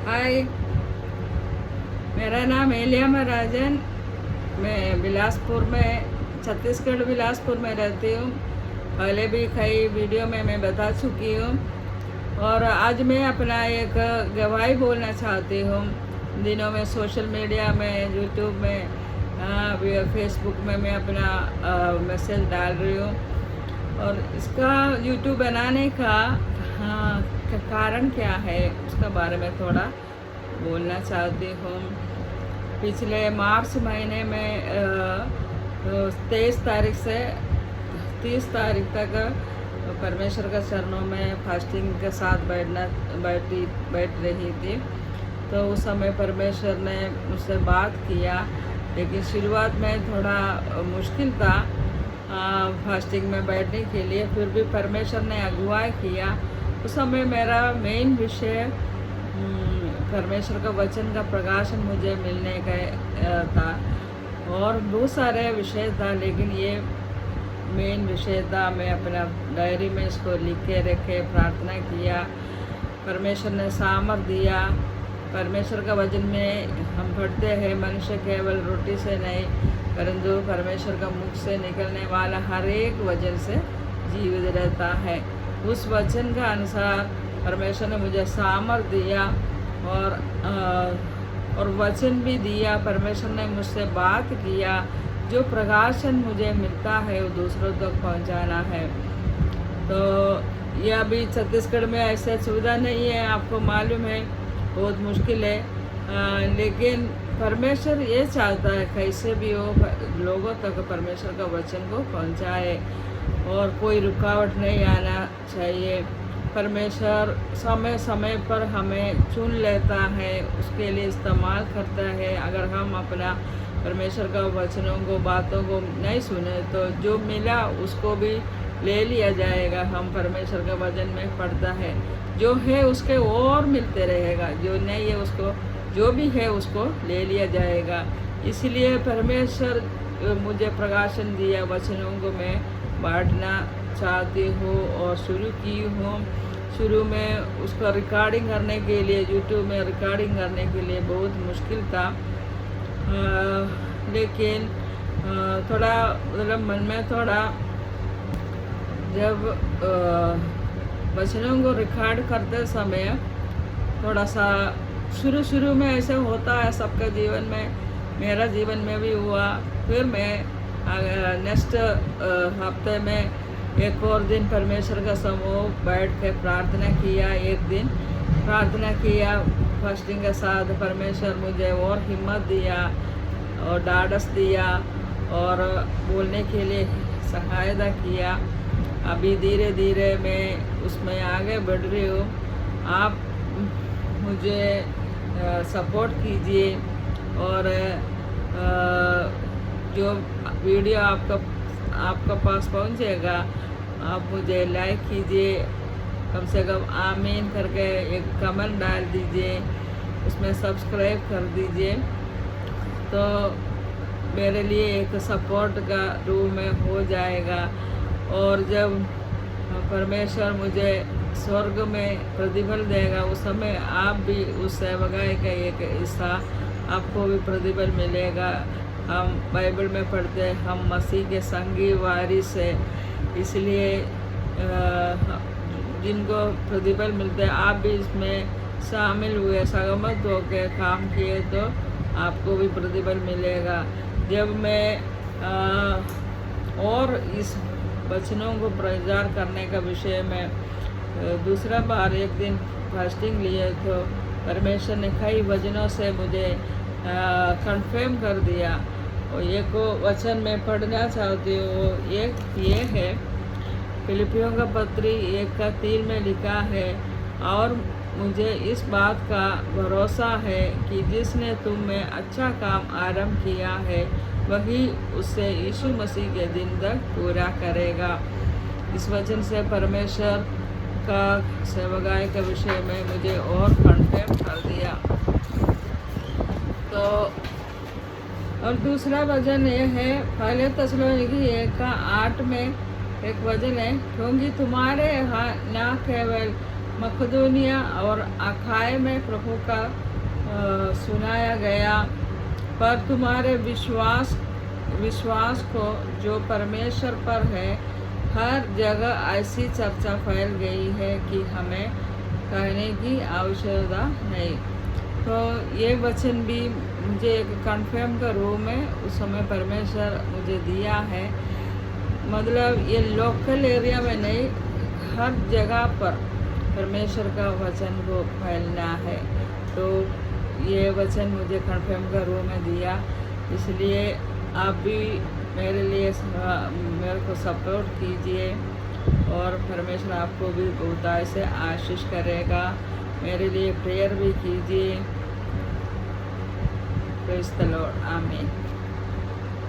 हाय, मेरा नाम एलिया महाराजन। मैं बिलासपुर में, छत्तीसगढ़ बिलासपुर में रहती हूँ। पहले भी कई वीडियो में मैं बता चुकी हूँ और आज मैं अपना एक गवाही बोलना चाहती हूँ। दिनों में सोशल मीडिया में, यूट्यूब में, फेसबुक में मैं अपना मैसेज डाल रही हूँ। और इसका यूट्यूब बनाने का कारण क्या है, उसके बारे में थोड़ा बोलना चाहती हूँ। पिछले मार्च महीने में 23 तारीख से 30 तारीख तक परमेश्वर के चरणों में फास्टिंग के साथ बैठ रही थी। तो उस समय परमेश्वर ने मुझसे बात किया, लेकिन शुरुआत में थोड़ा मुश्किल था फास्टिंग में बैठने के लिए। फिर भी परमेश्वर ने अगुवाई किया। उस समय मेरा मेन विषय परमेश्वर का वचन का प्रकाशन मुझे मिलने का था और बहुत सारे विषय था, लेकिन ये मेन विषय था। मैं अपना डायरी में इसको लिख के रखे, प्रार्थना किया। परमेश्वर ने सामर्थ दिया। परमेश्वर का वचन में हम पढ़ते हैं, मनुष्य केवल रोटी से नहीं परंतु परमेश्वर का मुख से निकलने वाला हर एक वचन से जीवित रहता है। उस वचन का अनुसार परमेश्वर ने मुझे सामर्थ दिया और वचन भी दिया। परमेश्वर ने मुझसे बात किया। जो प्रकाशन मुझे मिलता है वो दूसरों तक पहुंचाना है। तो यह अभी छत्तीसगढ़ में ऐसा सुविधा नहीं है, आपको मालूम है, बहुत मुश्किल है। लेकिन परमेश्वर ये चाहता है कैसे भी हो लोगों तक परमेश्वर का वचन को पहुंचाए और कोई रुकावट नहीं आना चाहिए। परमेश्वर समय समय पर हमें चुन लेता है, उसके लिए इस्तेमाल करता है। अगर हम अपना परमेश्वर का वचनों को, बातों को नहीं सुने तो जो मिला उसको भी ले लिया जाएगा। हम परमेश्वर का वचन में पढ़ता है, जो है उसके और मिलते रहेगा, जो नहीं है उसको, जो भी है उसको ले लिया जाएगा। इसलिए परमेश्वर मुझे प्रकाशन दिया, वचनों को मैं बांटना चाहती हूँ और शुरू की हूँ। शुरू में उसका रिकॉर्डिंग करने के लिए, यूट्यूब में रिकॉर्डिंग करने के लिए बहुत मुश्किल था। लेकिन थोड़ा मतलब मन में थोड़ा, जब वचनों को रिकॉर्ड करते समय थोड़ा सा शुरू में ऐसे होता है सबके जीवन में, मेरा जीवन में भी हुआ। फिर मैं नेक्स्ट हफ्ते में एक और दिन परमेश्वर का समूह बैठ के प्रार्थना किया। एक दिन प्रार्थना किया फास्टिंग के साथ। परमेश्वर मुझे और हिम्मत दिया और ढाढ़स दिया और बोलने के लिए सहायता किया। अभी धीरे धीरे मैं उसमें आगे बढ़ रही हूँ। आप मुझे सपोर्ट कीजिए और जो वीडियो आपका पास पहुंचेगा आप मुझे लाइक कीजिए, कम से कम आमीन करके एक कमेंट डाल दीजिए, उसमें सब्सक्राइब कर दीजिए। तो मेरे लिए एक सपोर्ट का रूप में हो जाएगा। और जब परमेश्वर मुझे स्वर्ग में प्रतिफल देगा उस समय आप भी उस सेवकाई का एक हिस्सा, आपको भी प्रतिफल मिलेगा। हम बाइबल में पढ़ते हैं हम मसीह के संगी वारिस है, इसलिए जिनको प्रतिफल मिलते हैं आप भी इसमें शामिल हुए, सहमत होकर काम किए तो आपको भी प्रतिफल मिलेगा। जब मैं और इस वचनों को प्रचार करने का विषय में दूसरा बार एक दिन फास्टिंग लिए तो परमेश्वर ने कई वचनों से मुझे कंफर्म कर दिया। और एक वचन मैं पढ़ना चाहती हूँ, एक ये है, फिलिपियों का पत्री 1:3 में लिखा है, और मुझे इस बात का भरोसा है कि जिसने तुम में अच्छा काम आरंभ किया है वही उससे यीशु मसीह के दिन तक पूरा करेगा। इस वचन से परमेश्वर का सेवकाई के विषय में मुझे और कंफर्म कर दिया। तो और दूसरा वचन ये है, पहले तस्सलोनिकी 1:8 में एक वचन है, क्योंकि तुम्हारे यहाँ न केवल मकदूनिया और अखाय में प्रभु का सुनाया गया, पर तुम्हारे विश्वास को जो परमेश्वर पर है, हर जगह ऐसी चर्चा फैल गई है कि हमें कहने की आवश्यकता नहीं। तो ये वचन भी मुझे एक कन्फर्म का रूम में उस समय परमेश्वर मुझे दिया है। मतलब ये लोकल एरिया में नहीं, हर जगह पर परमेश्वर का वचन को फैलना है। तो ये वचन मुझे कन्फर्म का रूम में दिया, इसलिए आप भी मेरे को सपोर्ट कीजिए और परमेश्वर आपको भी बहुतायत से आशीष करेगा। मेरे लिए प्रेयर भी कीजिए। प्रेज़ द लॉर्ड, आमीन।